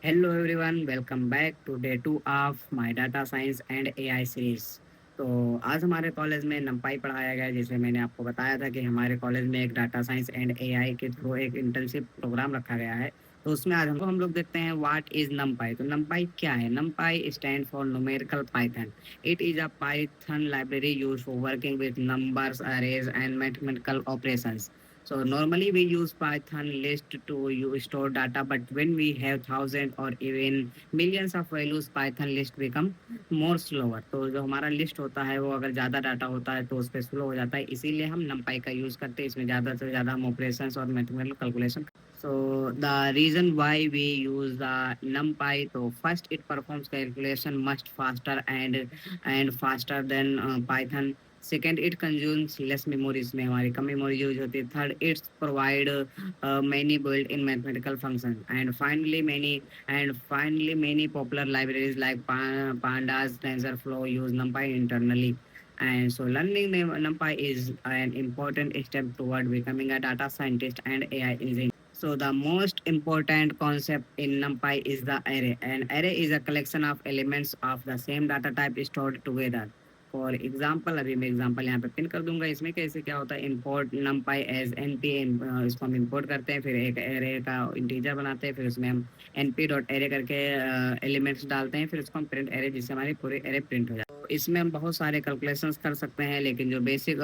Hello everyone, welcome back to day 2 of my data science and AI series. तो आज हमारे college में नंपाई पढ़ाया गया, जिसमें मैंने आपको बताया था कि हमारे कॉलेज में एक डाटा साइंस एंड एआई के थ्रू एक इंटर्नशिप प्रोग्राम रखा गया है। तो उसमें आज हम लोग देखते हैं व्हाट इज नंपाई। तो नंपाई क्या है? नंपाई stand for numerical Python. It is a Python library use for working with numbers, arrays and mathematical operations. So normally we use Python list to store data, but when we have thousands or even millions of values, Python list become more slower. तो जो हमारा list होता है वो अगर ज़्यादा data होता है तो उस पर स्लो हो जाता है, इसीलिए हम numpy का यूज़ करते हैं। इसमें ज़्यादा से ज़्यादा हम ऑपरेशंस और mathematical calculation. So the reason why we use the numpy, तो first it performs calculation much faster and faster than Python. Second, it consumes less memory, इसमें हमारी कम मेमोरी यूज होती है. Third, it's provide many built in mathematical functions. And finally many popular libraries like pandas, TensorFlow use NumPy internally. And so learning NumPy is an important step toward becoming a data scientist and AI engineer. So the most important concept in NumPy is the array. An array is a collection of elements of the same data type stored together. For example, अभी मैं example यहाँ पे pin कर दूंगा. इसमें कैसे क्या होता है, import NumPy as n p, इसको हम इम्पोर्ट करते हैं, फिर एक एरे का इंटीजर बनाते हैं, फिर उसमें हम एन पी डॉट एरे करके एलिमेंट्स डालते हैं, फिर उसको हम प्रिंट एरे, जिससे हमारी पूरी एरे प्रिंट हो जाए. तो इसमें हम बहुत सारे कैलकुलेशंस कर सकते हैं, लेकिन जो बेसिक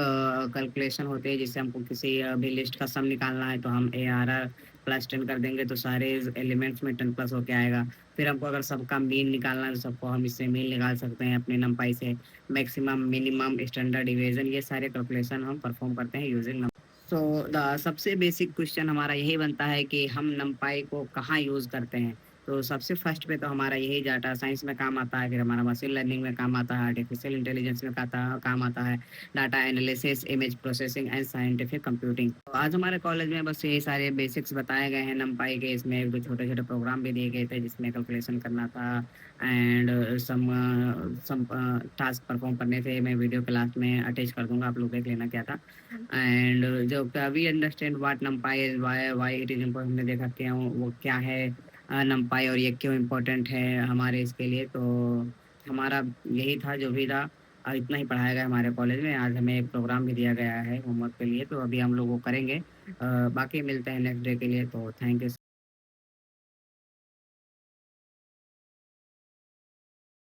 कैलकुलेशन होते हैं, जिससे हमको किसी भी लिस्ट का सम निकालना है, तो हम ए आर आर प्लस 10 कर देंगे, तो सारे एलिमेंट्स में 10 प्लस होके आएगा. फिर हमको अगर सबका मीन निकालना है, तो सबको हम इससे मीन निकाल सकते हैं अपने नमपाई से. मैक्सिमम, मिनिमम, स्टैंडर्ड डिवीजन, ये सारे कैलकुलेशन हम परफॉर्म करते हैं यूजिंग नम. सो द सबसे बेसिक क्वेश्चन हमारा यही बनता है कि हम नमपाई को कहाँ यूज़ करते हैं. तो सबसे फर्स्ट पे तो हमारा यही डाटा साइंस में काम आता है, फिर हमारा मशीन लर्निंग में काम आता है, आर्टिफिशियल इंटेलिजेंस में काम आता है, data analysis, image processing and scientific computing. तो आज हमारे कॉलेज में बस यही सारे बेसिक्स बताए गए हैं नमपाई के. इसमें एक दो छोटे छोटे प्रोग्राम भी दिए गए थे जिसमें कैलकुलेशन करना था एंड सम टास्क परफॉर्म करने थे. मैं वीडियो क्लास में अटैच कर दूंगा, आप लोग देख लेना क्या था. एंड जो we understand what NumPy is, why it is important, हमने देखा क्या वो क्या है नमपाई और ये क्यों इम्पोर्टेंट है हमारे इसके लिए. तो हमारा यही था जो भी था. इतना ही पढ़ाया गया हमारे कॉलेज में. आज हमें एक प्रोग्राम भी दिया गया है होमवर्क के लिए, तो अभी हम लोग वो करेंगे. बाकी मिलते हैं नेक्स्ट डे के लिए. तो थैंक यू.